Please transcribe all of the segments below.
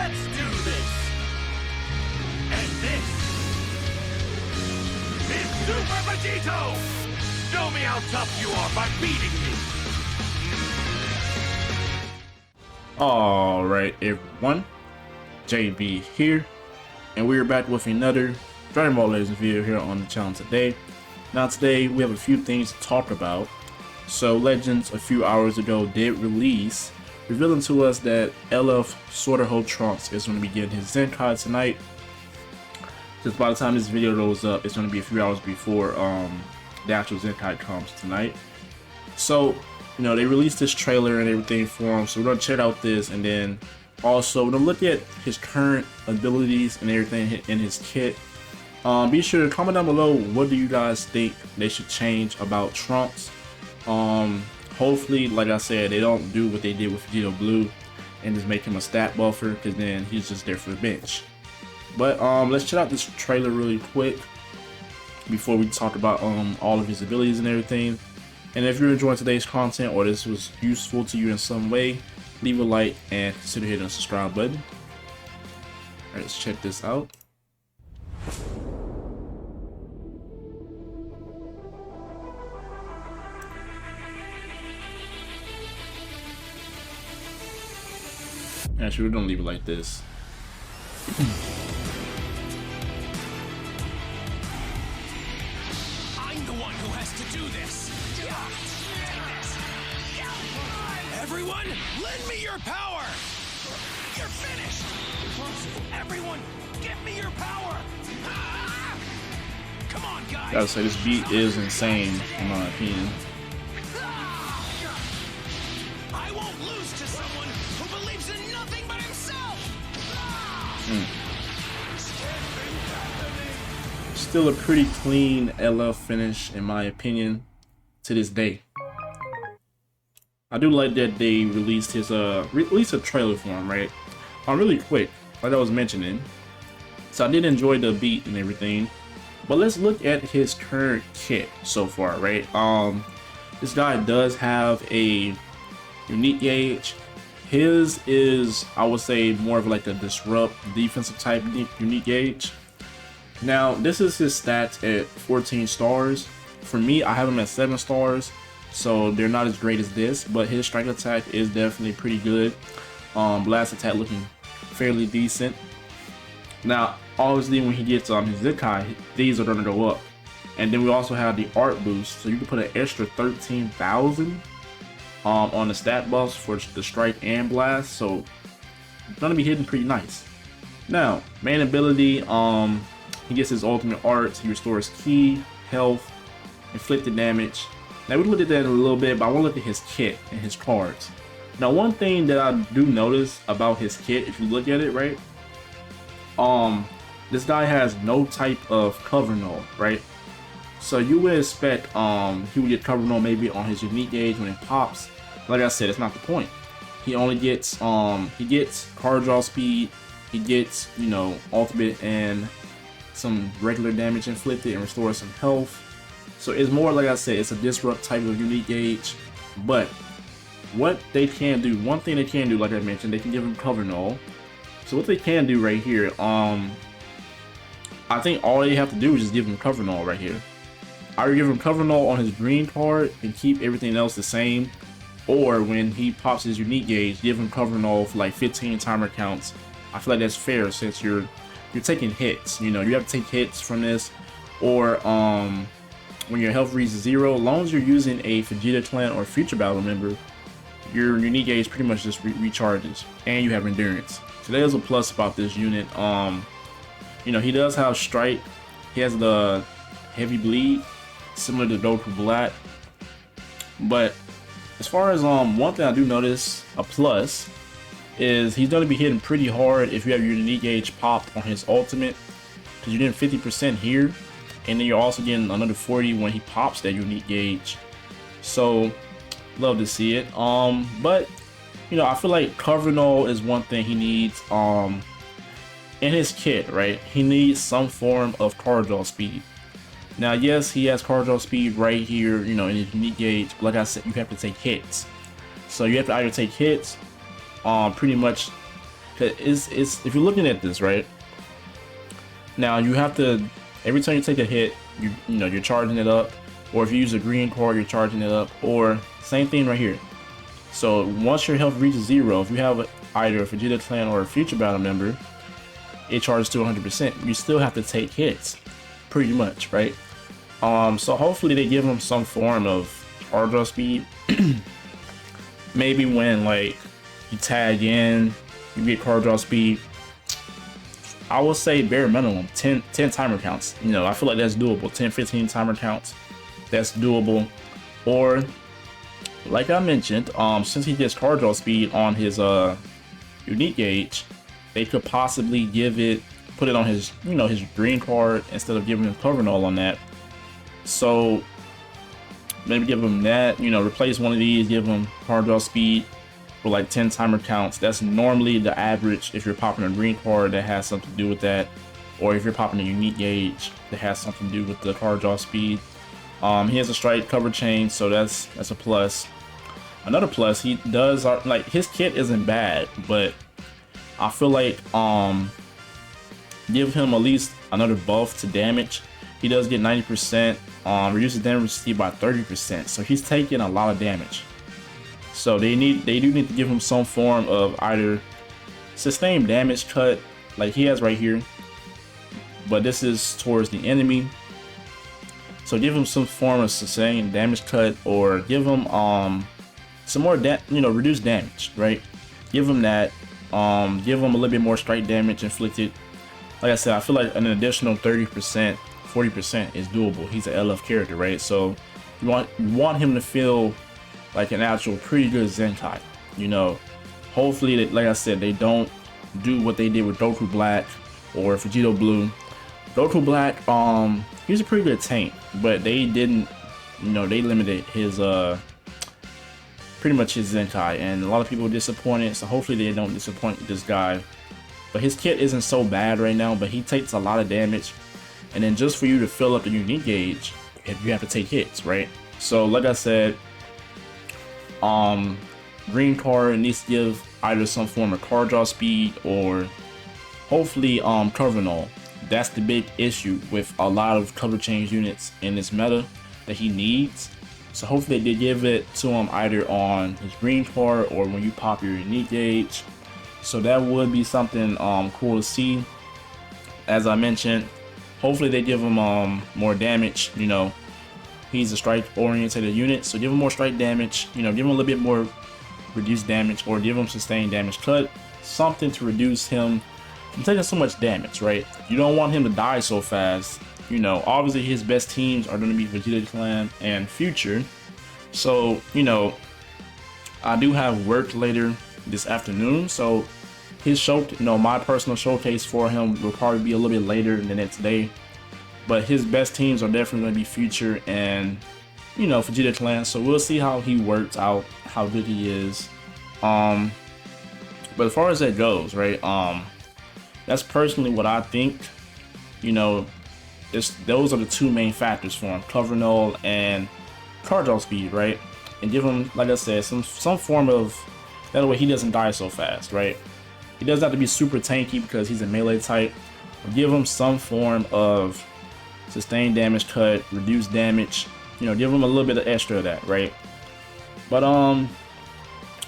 Let's do this! And this is Super Vegito! Show me how tough you are by beating me! Alright everyone, JB here, and we're back with another Dragon Ball Legends video here on the channel today. Now today we have a few things to talk about. So Legends a few hours ago did release, revealing to us that LF Sword Trunks is going to be getting his Zenkai tonight. Just by the time this video goes up, it's going to be a few hours before the actual Zenkai comes tonight. So, you know, they released this trailer and everything for him, so we're going to check out this, and then also we're going to look at his current abilities and everything in his kit. Be sure to comment down below, what do you guys think they should change about Trunks. Hopefully, like I said, they don't do what they did with Vegito Blue and just make him a stat buffer, because then he's just there for the bench. But let's check out this trailer really quick before we talk about all of his abilities and everything. And if you're enjoying today's content or this was useful to you in some way, leave a like and consider hitting the subscribe button. Alright, let's check this out. Actually, we're gonna leave it like this. I'm the one who has to do this! Take this! Everyone, lend me your power! You're finished! Everyone, give me your power! Ah! Come on, guys! Gotta say, this beat is insane, in my opinion. I won't lose to someone who believes in nothing but himself! Still a pretty clean LF finish, in my opinion, to this day. I do like that they released his released a trailer for him, right? Really quick, like I was mentioning. So I did enjoy the beat and everything, but let's look at his current kit so far, right? This guy does have a unique gauge. His is, I would say, more of like a disrupt defensive type unique gauge. Now this is his stats at 14 stars. For me, I have him at 7 stars, so they're not as great as this, but his strike attack is definitely pretty good. Blast attack looking fairly decent. Now obviously when he gets his Zenkai, these are going to go up, and then we also have the art boost, so you can put an extra 13,000 on the stat buffs for the strike and blast, so it's gonna be hitting pretty nice. Now, main ability, he gets his ultimate art. He restores ki, health, inflicted damage. Now we looked at that in a little bit, but I want to look at his kit and his cards. Now one thing that I do notice about his kit, if you look at it, right, this guy has no type of cover null, right? So you would expect he would get cover null maybe on his unique gauge when it pops. Like I said, it's not the point. He only gets card draw speed, he gets, you know, ultimate and some regular damage inflicted, and restores some health. So it's more, like I said, it's a disrupt type of unique gauge. But what they can do, one thing they can do, like I mentioned, they can give him cover null. So what they can do right here, I think all they have to do is just give him cover null right here. Either give him cover null on his green card and keep everything else the same, or when he pops his unique gauge, give him cover null for like 15 timer counts. I feel like that's fair, since you're taking hits. You know, you have to take hits from this, or when your health reaches 0, as long as you're using a Vegeta clan or future battle member, your unique gauge pretty much just recharges, and you have endurance. So there's a plus about this unit. You know, he does have strike. He has the heavy bleed, similar to Goku Black. But as far as one thing I do notice, a plus, is he's going to be hitting pretty hard if you have your unique gauge popped on his ultimate, because you're getting 50% here, and then you're also getting another 40 when he pops that unique gauge. So love to see it. But you know, I feel like cover null is one thing he needs in his kit, right? He needs some form of card draw speed. Now, yes, he has card draw speed right here, you know, in his unique gauge, but like I said, you have to take hits. So you have to either take hits, pretty much 'Cause it's if you're looking at this right now, you have to every time you take a hit, you know you're charging it up, or if you use a green card, you're charging it up, or same thing right here. So once your health reaches 0, if you have either a Vegeta Clan or a Future Battle member, it charges to 100%. You still have to take hits, pretty much, right? So hopefully they give him some form of charge up speed. Maybe when like you tag in, you get charge up speed. I would say bare minimum 10 timer counts. You know, I feel like that's doable. 10-15 timer counts, that's doable. Or like I mentioned, since he gets charge up speed on his unique gauge, they could possibly put it on his, you know, his green card instead of giving him cover null on that. So maybe give him that, you know, replace one of these, give him charge up speed for like 10 timer counts. That's normally the average if you're popping a green card that has something to do with that, or if you're popping a unique gauge that has something to do with the charge off speed. He has a strike cover chain, so that's a plus. Another plus, he does like his kit isn't bad, but I feel like give him at least another buff to damage. He does get 90%, reduces damage received by 30%, so he's taking a lot of damage. So they do need to give him some form of either sustained damage cut, like he has right here, but this is towards the enemy. So give him some form of sustained damage cut, or give him some more reduced damage, right? Give him that. Give him a little bit more strike damage inflicted. Like I said, I feel like an additional 30%, 40% is doable. He's an LF character, right? So you want him to feel like an actual pretty good Zenkai. You know, hopefully, like I said, they don't do what they did with Goku Black or Vegito Blue. Goku Black, he's a pretty good tank, but they didn't, you know, they limited his pretty much his Zenkai, and a lot of people were disappointed. So hopefully they don't disappoint this guy. But his kit isn't so bad right now, but he takes a lot of damage, and then just for you to fill up the unique gauge, you have to take hits, right? So like I said, green card needs to give either some form of card draw speed, or hopefully cover null. That's the big issue with a lot of cover change units in this meta that he needs. So hopefully they give it to him either on his green card or when you pop your unique gauge. So that would be something cool to see. As I mentioned, hopefully they give him more damage. You know, he's a strike oriented unit, so give him more strike damage. You know, give him a little bit more reduced damage, or give him sustained damage cut, something to reduce him from taking so much damage, right? You don't want him to die so fast. You know, obviously his best teams are going to be Vegeta Clan and Future. So, you know, I do have work later this afternoon, so his show, you know, my personal showcase for him will probably be a little bit later the next day. But his best teams are definitely going to be Future and, you know, Vegeta Clan. So we'll see how he works out, how good he is. But as far as that goes, right, that's personally what I think. You know, those are the two main factors for him: cover null and charge off speed, right? And give him, like I said, some form of, that way he doesn't die so fast, right? He doesn't have to be super tanky because he's a melee type. Give him some form of sustained damage cut, reduced damage. You know, give him a little bit of extra of that, right? But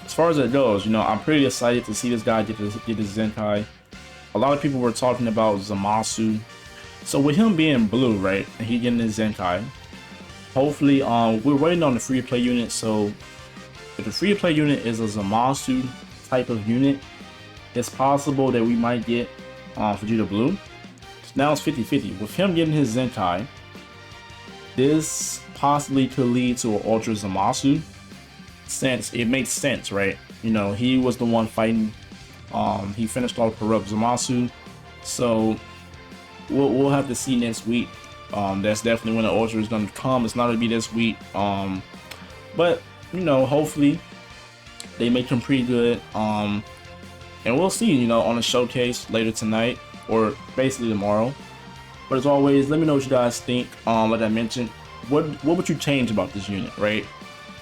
as far as it goes, you know, I'm pretty excited to see this guy get his Zenkai. A lot of people were talking about Zamasu. So with him being blue, right, and he getting his Zenkai, hopefully, we're waiting on the free to play unit. So if the free to play unit is a Zamasu type of unit, it's possible that we might get Vegeta Blue. So now it's 50-50. With him getting his Zenkai, this possibly could lead to an Ultra Zamasu. Since it makes sense, right? You know, he was the one fighting. He finished off Corrupt Zamasu. So we'll have to see next week. That's definitely when the Ultra is going to come. It's not going to be this week. But, you know, hopefully they make him pretty good. And we'll see, you know, on the showcase later tonight, or basically tomorrow. But as always, let me know what you guys think. Like I mentioned, what would you change about this unit, right?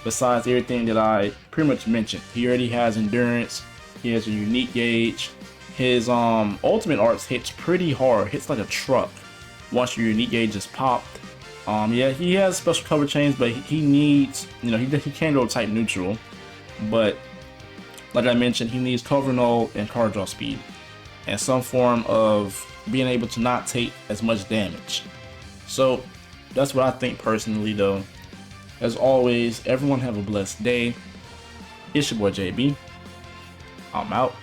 Besides everything that I pretty much mentioned. He already has endurance. He has a unique gauge. His ultimate arts hits pretty hard, hits like a truck once your unique gauge is popped. Yeah, he has special cover chains, but he needs, you know, he can go type neutral, but like I mentioned, he needs cover null and card draw speed and some form of being able to not take as much damage. So that's what I think personally though. As always, everyone have a blessed day. It's your boy JB. I'm out.